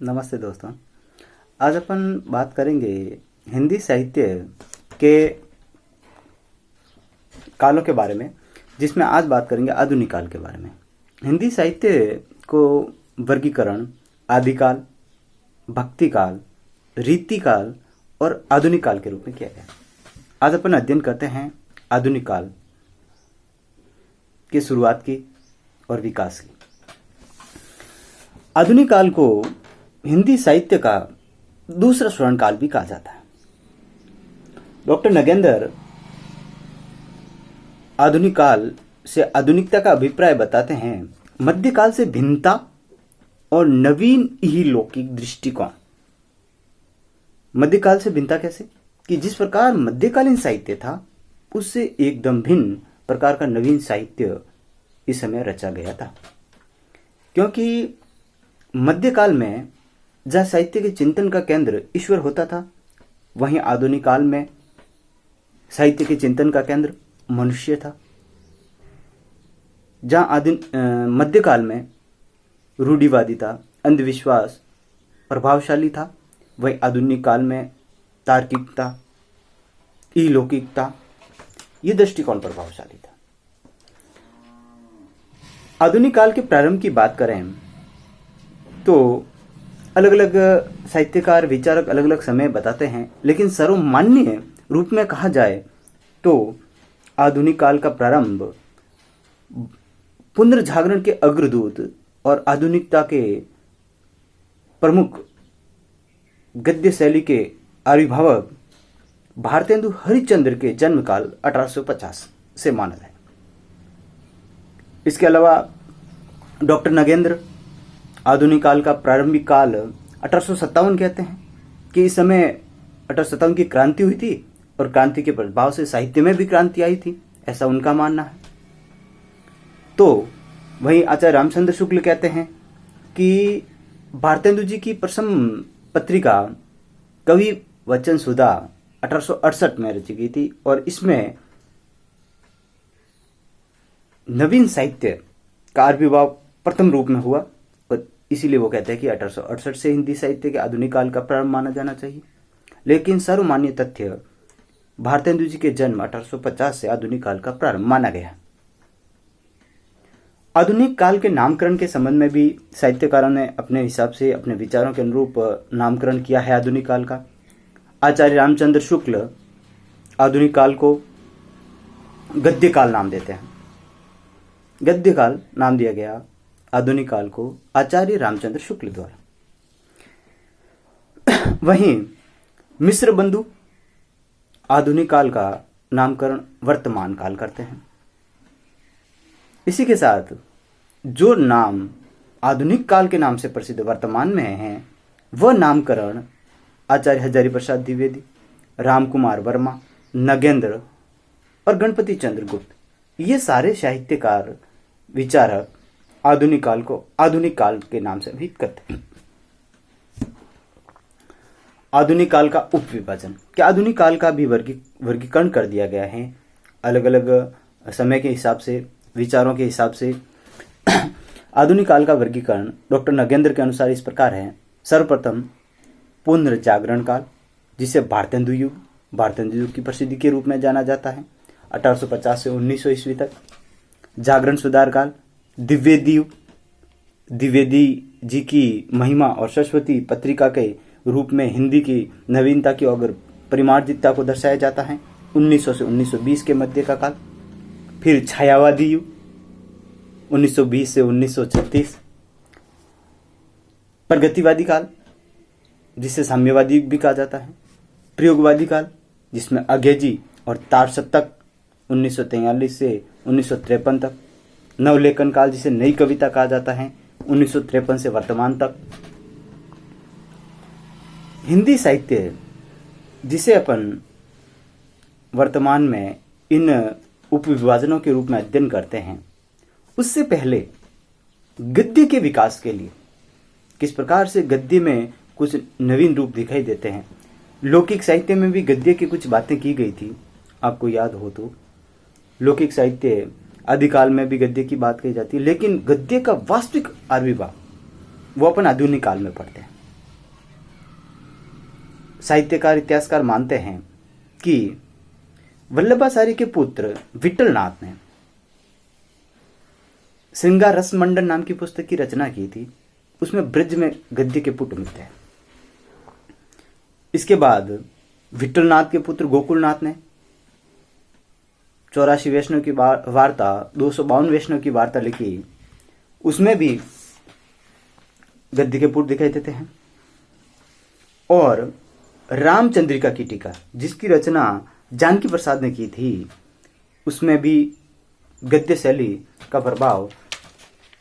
नमस्ते दोस्तों। आज अपन बात करेंगे हिंदी साहित्य के कालों के बारे में, जिसमें आज बात करेंगे आधुनिक काल के बारे में। हिंदी साहित्य को वर्गीकरण आदिकाल, भक्ति काल, रीति काल और आधुनिक काल के रूप में किया गया। आज अपन अध्ययन करते हैं आधुनिक काल की शुरुआत की और विकास की। आधुनिक काल को हिंदी साहित्य का दूसरा स्वर्ण काल भी कहा जाता है। डॉक्टर नगेंद्र आधुनिक काल से आधुनिकता का अभिप्राय बताते हैं मध्यकाल से भिन्नता और नवीन ही लौकिक दृष्टिकोण। मध्यकाल से भिन्नता कैसे कि जिस प्रकार मध्यकालीन साहित्य था उससे एकदम भिन्न प्रकार का नवीन साहित्य इस समय रचा गया था। क्योंकि मध्यकाल में जहाँ साहित्य के चिंतन का केंद्र ईश्वर होता था, वहीं आधुनिक काल में साहित्य के चिंतन का केंद्र मनुष्य था। जहाँ मध्यकाल में रूढ़िवादिता, अंधविश्वास प्रभावशाली था, वहीं आधुनिक काल में तार्किकता, अलौकिकता, ये दृष्टिकोण प्रभावशाली था। आधुनिक काल के प्रारंभ की बात करें तो अलग अलग साहित्यकार विचारक अलग अलग समय बताते हैं, लेकिन सर्वमान्य रूप में कहा जाए तो आधुनिक काल का प्रारंभ पुनर्जागरण के अग्रदूत और आधुनिकता के प्रमुख गद्य शैली के आविर्भावक भारतेंदु हरिश्चंद्र के जन्म काल 1850 से माना है। इसके अलावा डॉक्टर नगेंद्र आधुनिक काल का प्रारंभिक काल 1857 कहते हैं कि इस समय 1857 की क्रांति हुई थी और क्रांति के प्रभाव से साहित्य में भी क्रांति आई थी, ऐसा उनका मानना है। तो वहीं आचार्य रामचंद्र शुक्ल कहते हैं कि भारतेंदु जी की प्रथम पत्रिका कवि वचन सुधा 1868 में रची गई थी और इसमें नवीन साहित्य का आविर्भाव प्रथम रूप में हुआ और इसीलिए वो कहते हैं कि 1868 से हिंदी साहित्य के आधुनिक काल का प्रारंभ माना जाना चाहिए। लेकिन सर्वमान्य तथ्य भारतेंदु जी के जन्म 1850 से आधुनिक काल का प्रारंभ माना गया। आधुनिक काल के नामकरण के संबंध में भी साहित्यकारों ने अपने हिसाब से अपने विचारों के अनुरूप नामकरण किया है आधुनिक काल का। आचार्य रामचंद्र शुक्ल आधुनिक काल को गद्य काल नाम देते हैं। गद्य काल नाम दिया गया आधुनिक काल को आचार्य रामचंद्र शुक्ल द्वारा। वहीं मिश्र बंधु आधुनिक काल का नामकरण वर्तमान काल करते हैं। इसी के साथ जो नाम आधुनिक काल के नाम से प्रसिद्ध वर्तमान में हैं, वह नामकरण आचार्य हजारी प्रसाद द्विवेदी, रामकुमार वर्मा, नगेंद्र और गणपति चंद्र गुप्त, ये सारे साहित्यकार विचारक आधुनिक काल को आधुनिक काल के नाम से अभिहित करते हैं। आधुनिक काल का उपविभाजन क्या आधुनिक काल का भी वर्गीकरण कर दिया गया है अलग अलग समय के हिसाब से, विचारों के हिसाब से। आधुनिक काल का वर्गीकरण डॉक्टर नगेंद्र के अनुसार इस प्रकार है। सर्वप्रथम पुनर्जागरण काल, जिसे भारतेंदु युग की प्रसिद्धि के रूप में जाना जाता है, 1850 से 1900 ईस्वी तक। जागरण सुधार काल, द्विवेदी युग, द्विवेदी जी की महिमा और सरस्वती पत्रिका के रूप में हिंदी की नवीनता की और परिमार्जितता को दर्शाया जाता है, 1900 से 1920 के मध्य का काल। फिर छायावादी युग, 1920 से 1936। प्रगतिवादी काल, जिसे साम्यवादी युग भी कहा जाता है। प्रयोगवादी काल, जिसमें अज्ञेयजी और तारसप्तक 1943 से 1953 तक। नवलेखन काल, जिसे नई कविता कहा जाता है, 1953 से वर्तमान तक। हिंदी साहित्य जिसे अपन वर्तमान में इन उपविभाजनों के रूप में अध्ययन करते हैं, उससे पहले गद्य के विकास के लिए किस प्रकार से गद्य में कुछ नवीन रूप दिखाई देते हैं। लौकिक साहित्य में भी गद्य की कुछ बातें की गई थी, आपको याद हो तो। लौकिक साहित्य आदिकाल में भी गद्य की बात कही जाती है, लेकिन गद्य का वास्तविक आविर्भाव वो अपन आधुनिक काल में पढ़ते हैं। साहित्यकार इतिहासकार मानते हैं कि वल्लभाचार्य के पुत्र विट्ठलनाथ ने श्रृंगार रस मंडन नाम की पुस्तक की रचना की थी। उसमें ब्रज में गद्य के पुट मिलते हैं। इसके बाद विट्ठलनाथ के पुत्र गोकुलनाथ ने 84 वैष्णव की वार्ता, 252 वैष्णव की वार्ता लिखी। उसमें भी गद्य के पुट दिखाई देते हैं। और रामचंद्रिका की टीका, जिसकी रचना जानकी प्रसाद ने की थी, उसमें भी गद्य शैली का प्रभाव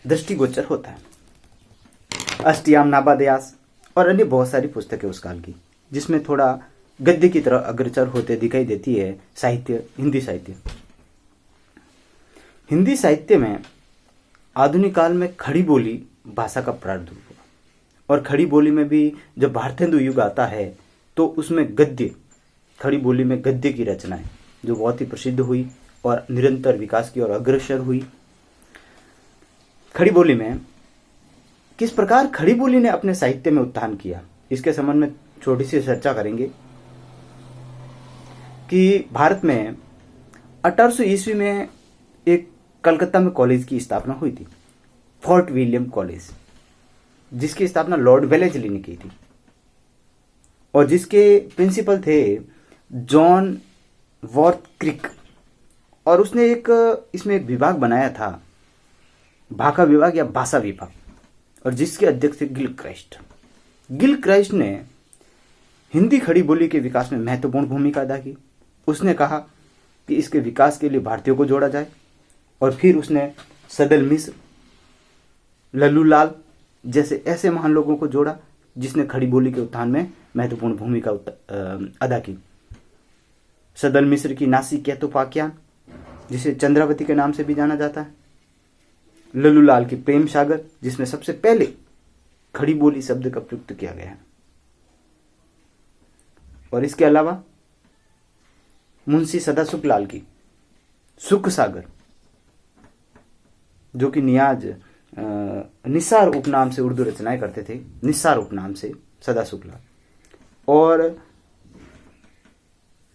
दृष्टिगोचर होता है। अष्टयाम नाबादयास और अन्य बहुत सारी पुस्तकें उस काल की, जिसमें थोड़ा गद्य की तरह अग्रसर होते दिखाई देती है साहित्य, हिंदी साहित्य। हिंदी साहित्य में आधुनिक काल में खड़ी बोली भाषा का प्रादुर्भाव हुआ। और खड़ी बोली में भी जब भारतेंदु युग आता है तो उसमें गद्य, खड़ी बोली में गद्य की रचनाएं जो बहुत ही प्रसिद्ध हुई और निरंतर विकास की ओर अग्रसर हुई। खड़ी बोली में किस प्रकार खड़ी बोली ने अपने साहित्य में उत्थान किया, इसके संबंध में छोटी सी चर्चा करेंगे। कि भारत में 1800 ईस्वी में एक कलकत्ता में कॉलेज की स्थापना हुई थी, फोर्ट विलियम कॉलेज, जिसकी स्थापना लॉर्ड वेलेस्ली ने की थी और जिसके प्रिंसिपल थे जॉन वॉर्थक्रिक। और उसने इसमें एक विभाग बनाया था, भाषा विभाग या भाषा विभाग, और जिसके अध्यक्ष थे गिलक्राइस्ट। गिलक्राइस्ट ने हिंदी खड़ी बोली के विकास में महत्वपूर्ण भूमिका अदा की। उसने कहा कि इसके विकास के लिए भारतीयों को जोड़ा जाए, और फिर उसने सदल मिश्र, लल्लू लाल जैसे ऐसे महान लोगों को जोड़ा जिसने खड़ी बोली के उत्थान में महत्वपूर्ण भूमिका अदा की। सदल मिश्र की नासिक कैतोपाख्यान, जिसे चंद्रावती के नाम से भी जाना जाता है। लल्लू लाल की प्रेम सागर, जिसमें सबसे पहले खड़ी बोली शब्द का प्रयुक्त किया गया है। और इसके अलावा मुंशी सदासुख लाल की सुख सागर, जो कि निसार उपनाम से उर्दू रचनाएं करते थे, निसार उपनाम से सदासुख लाल। और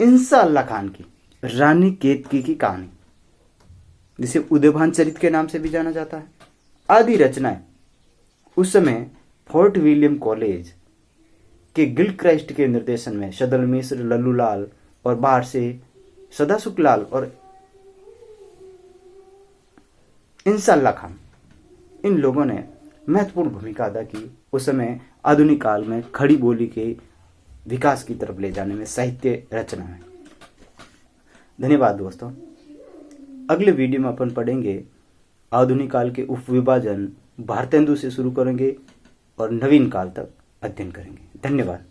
इंसा अल्लाह खान की रानी केतकी की कहानी, जिसे उदयभान चरित के नाम से भी जाना जाता है, आदि रचनाएं उस समय फोर्ट विलियम कॉलेज के गिलक्राइस्ट के निर्देशन में सदल मिश्र, लल्लू लाल और बाहर से सदासुख लाल और इंसा अल्लाह खान, इन लोगों ने महत्वपूर्ण भूमिका अदा की उस समय आधुनिक काल में खड़ी बोली के विकास की तरफ ले जाने में, साहित्य रचना में। धन्यवाद दोस्तों। अगले वीडियो में अपन पढ़ेंगे आधुनिक काल के उपविभाजन, भारतेंदु से शुरू करेंगे और नवीन काल तक अध्ययन करेंगे। धन्यवाद।